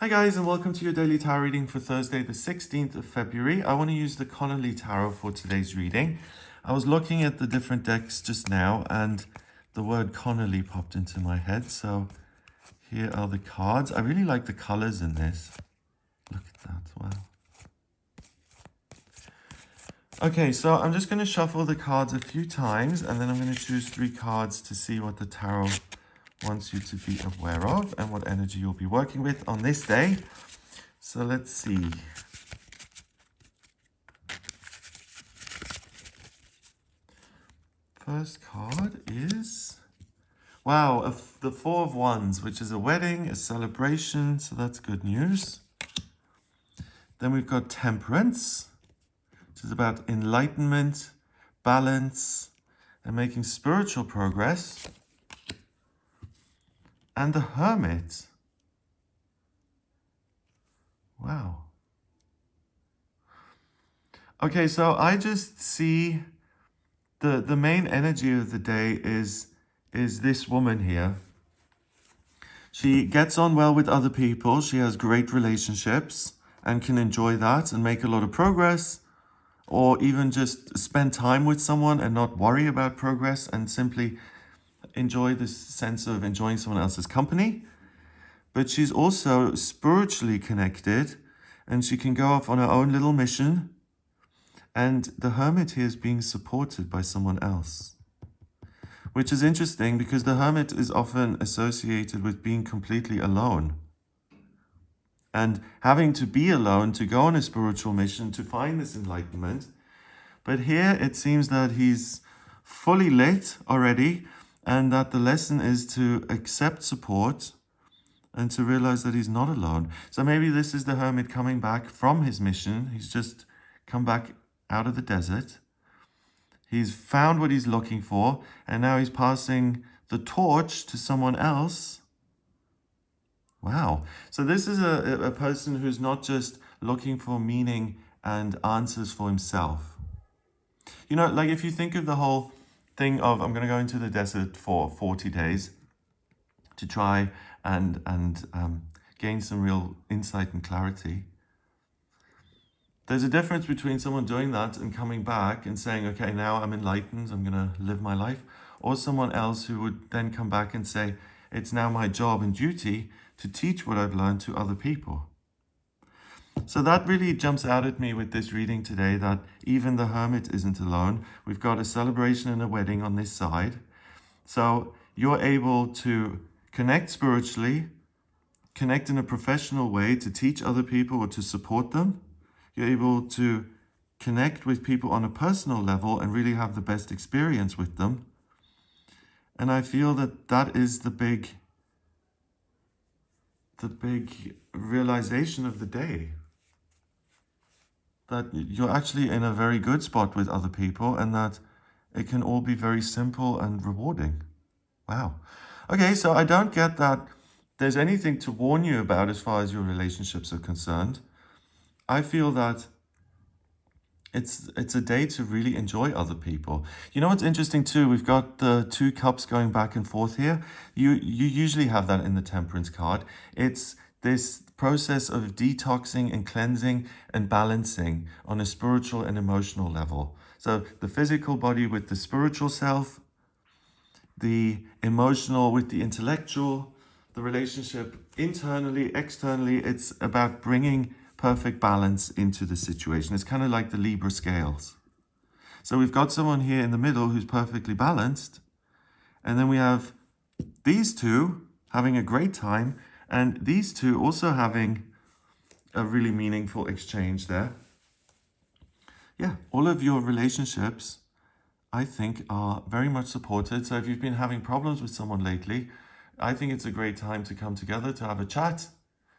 Hi guys, and welcome to your daily tarot reading for Thursday the 16th of February. I want to use the Connolly Tarot for today's reading. I was looking at the different decks just now and the word Connolly popped into my head. So here are the cards. I really like the colors in this. Look at that, wow. Okay, so I'm just going to shuffle the cards a few times and then I'm going to choose 3 cards to see what the tarot wants you to be aware of and what energy you'll be working with on this day. So let's see. First card is, wow, the Four of Wands, which is a wedding, a celebration, so that's good news. Then we've got Temperance, which is about enlightenment, balance, and making spiritual progress. And the Hermit. Wow. Okay, so I just see the main energy of the day is this woman here. She gets on well with other people. She has great relationships and can enjoy that and make a lot of progress, or even just spend time with someone and not worry about progress and simply enjoy this sense of enjoying someone else's company. But she's also spiritually connected and she can go off on her own little mission. And the Hermit here is being supported by someone else, which is interesting because the Hermit is often associated with being completely alone and having to be alone to go on a spiritual mission to find this enlightenment. But here it seems that he's fully lit already and that the lesson is to accept support and to realize that he's not alone. So maybe this is the Hermit coming back from his mission. He's just come back out of the desert. He's found what he's looking for, and now he's passing the torch to someone else. Wow. So this is a person who's not just looking for meaning and answers for himself. You know, like if you think of the whole thing of, I'm going to go into the desert for 40 days to try and gain some real insight and clarity. There's a difference between someone doing that and coming back and saying, okay, now I'm enlightened, I'm going to live my life, or someone else who would then come back and say, it's now my job and duty to teach what I've learned to other people. So that really jumps out at me with this reading today, that even the Hermit isn't alone. We've got a celebration and a wedding on this side. So you're able to connect spiritually, connect in a professional way to teach other people or to support them. You're able to connect with people on a personal level and really have the best experience with them. And I feel that that is the big realization of the day. That you're actually in a very good spot with other people and that it can all be very simple and rewarding. Wow. Okay, so I don't get that there's anything to warn you about as far as your relationships are concerned. I feel that it's a day to really enjoy other people. You know what's interesting too? We've got the 2 cups going back and forth here. You usually have that in the Temperance card. It's this process of detoxing and cleansing and balancing on a spiritual and emotional level. So the physical body with the spiritual self, the emotional with the intellectual, the relationship internally, externally. It's about bringing perfect balance into the situation. It's kind of like the Libra scales. So we've got someone here in the middle who's perfectly balanced. And then we have these 2 having a great time. And these 2 also having a really meaningful exchange there. Yeah, all of your relationships, I think, are very much supported. So if you've been having problems with someone lately, I think it's a great time to come together, to have a chat,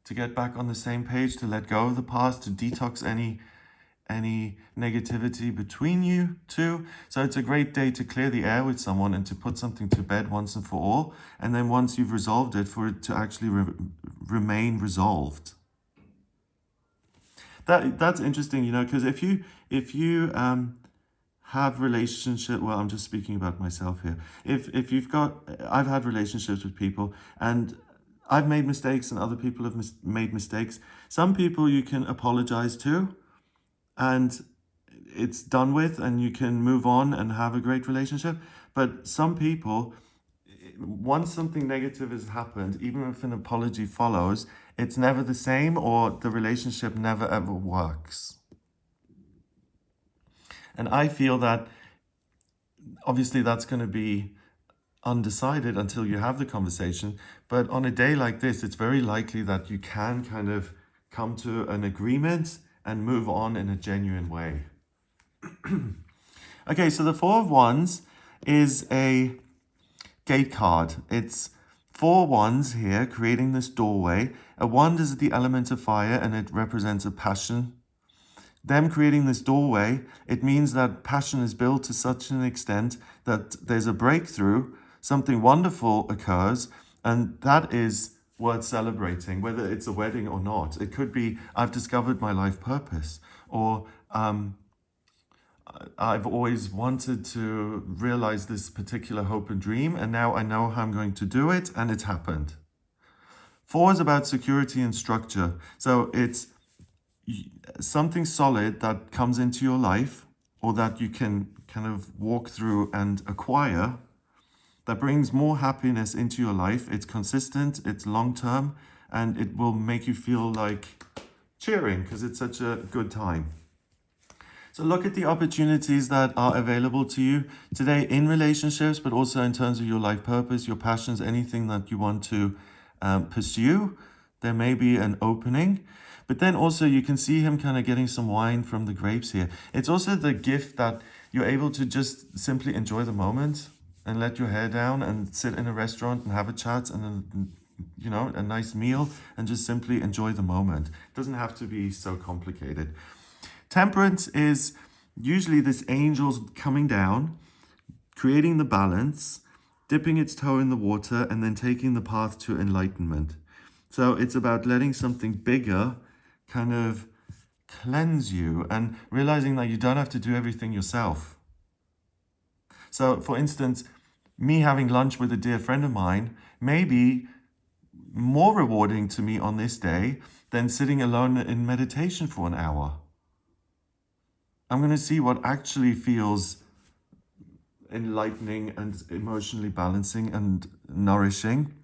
to get back on the same page, to let go of the past, to detox any negativity between you 2. So it's a great day to clear the air with someone and to put something to bed once and for all. And then once you've resolved it, for it to actually remain resolved. That's interesting, you know, because if you have relationship, well, I'm just speaking about myself here. If you've got, I've had relationships with people and I've made mistakes and other people have made mistakes. Some people you can apologize to and it's done with and you can move on and have a great relationship. But some people, once something negative has happened, even if an apology follows, it's never the same or the relationship never ever works. And I feel that obviously that's going to be undecided until you have the conversation. But on a day like this, it's very likely that you can kind of come to an agreement and move on in a genuine way. Okay, so the Four of Wands is a gate card. It's 4 wands here, creating this doorway. A wand is the element of fire and it represents a passion. Them creating this doorway, it means that passion is built to such an extent that there's a breakthrough, something wonderful occurs, and that is worth celebrating, whether it's a wedding or not. It could be, I've discovered my life purpose, or I've always wanted to realize this particular hope and dream, and now I know how I'm going to do it, and it's happened. 4 is about security and structure. So it's something solid that comes into your life or that you can kind of walk through and acquire that brings more happiness into your life. It's consistent, it's long-term, and it will make you feel like cheering because it's such a good time. So look at the opportunities that are available to you today in relationships, but also in terms of your life purpose, your passions, anything that you want to pursue. There may be an opening. But then also you can see him kind of getting some wine from the grapes here. It's also the gift that you're able to just simply enjoy the moment and let your hair down and sit in a restaurant and have a chat and a nice meal and just simply enjoy the moment. It doesn't have to be so complicated. Temperance is usually this angel's coming down, creating the balance, dipping its toe in the water, and then taking the path to enlightenment. So it's about letting something bigger kind of cleanse you and realizing that you don't have to do everything yourself. So, for instance, me having lunch with a dear friend of mine may be more rewarding to me on this day than sitting alone in meditation for an hour. I'm going to see what actually feels enlightening and emotionally balancing and nourishing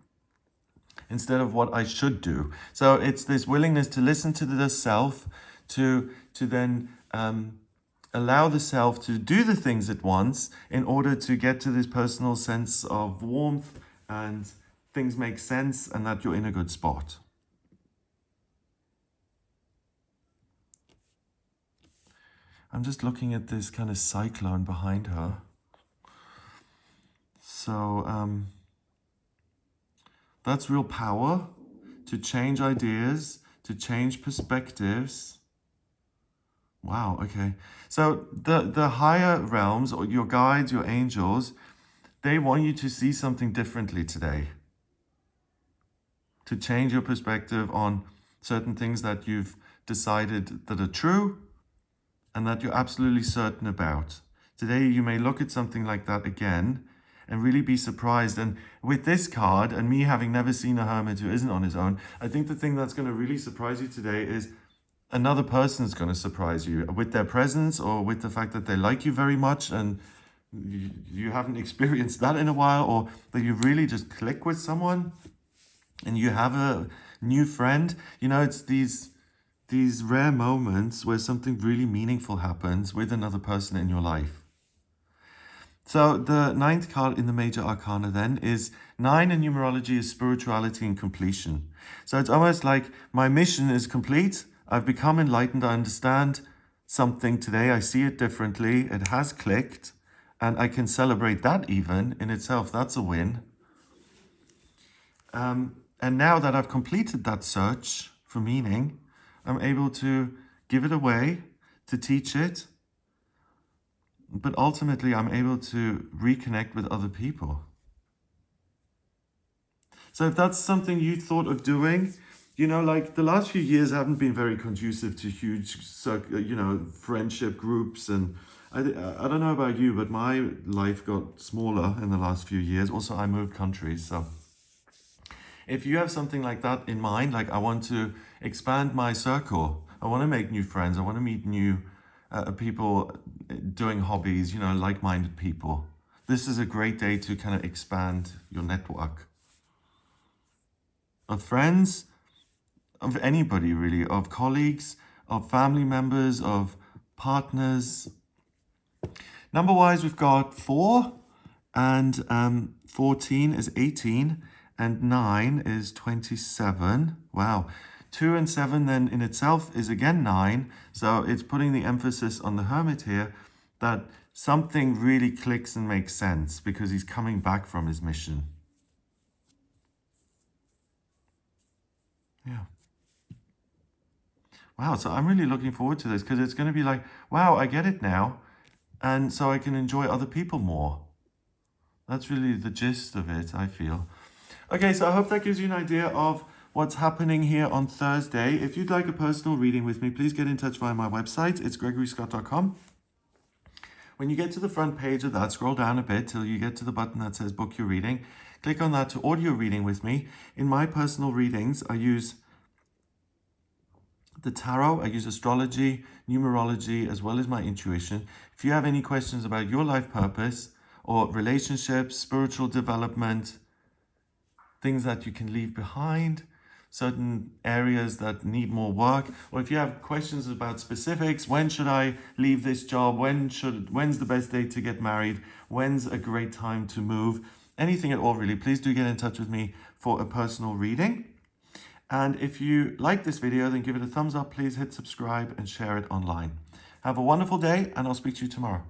instead of what I should do. So it's this willingness to listen to the self, to then allow the self to do the things it wants in order to get to this personal sense of warmth and things make sense and that you're in a good spot. I'm just looking at this kind of cyclone behind her. So that's real power to change ideas, to change perspectives. Wow, okay. So the higher realms, or your guides, your angels, they want you to see something differently today. To change your perspective on certain things that you've decided that are true and that you're absolutely certain about. Today you may look at something like that again and really be surprised. And with this card, and me having never seen a hermit who isn't on his own, I think the thing that's going to really surprise you today is another person's going to surprise you with their presence or with the fact that they like you very much and you haven't experienced that in a while, or that you really just click with someone and you have a new friend. It's these rare moments where something really meaningful happens with another person in your life. So the 9th card in the major arcana then is 9 in numerology is spirituality and completion. So it's almost like my mission is complete. I've become enlightened. I understand something today. I see it differently. It has clicked. And I can celebrate that even in itself. That's a win. And now that I've completed that search for meaning, I'm able to give it away, to teach it, but ultimately I'm able to reconnect with other people. So if that's something you thought of doing, like the last few years haven't been very conducive to huge, friendship groups. And I don't know about you, but my life got smaller in the last few years. Also, I moved countries, so If you have something like that in mind, like I want to expand my circle, I want to make new friends, I want to meet new people doing hobbies, you know, like-minded people, this is a great day to kind of expand your network of friends, of anybody really, of colleagues, of family members, of partners. Number-wise, we've got 4, and 14 is 18, and 9 is 27. Wow. 2 and 7 then in itself is again 9. So it's putting the emphasis on the hermit here that something really clicks and makes sense because he's coming back from his mission. Yeah. Wow, so I'm really looking forward to this because it's going to be like, wow, I get it now. And so I can enjoy other people more. That's really the gist of it, I feel. Okay, so I hope that gives you an idea of what's happening here on Thursday. If you'd like a personal reading with me, please get in touch via my website. It's gregoryscott.com. When you get to the front page of that, scroll down a bit till you get to the button that says book your reading. Click on that to audio reading with me. In my personal readings, I use the tarot, I use astrology, numerology, as well as my intuition. If you have any questions about your life purpose or relationships, spiritual development, things that you can leave behind, certain areas that need more work, or if you have questions about specifics, when should I leave this job, when's the best day to get married, when's a great time to move, anything at all really, please do get in touch with me for a personal reading. And if you like this video, then give it a thumbs up, please hit subscribe and share it online. Have a wonderful day, and I'll speak to you tomorrow.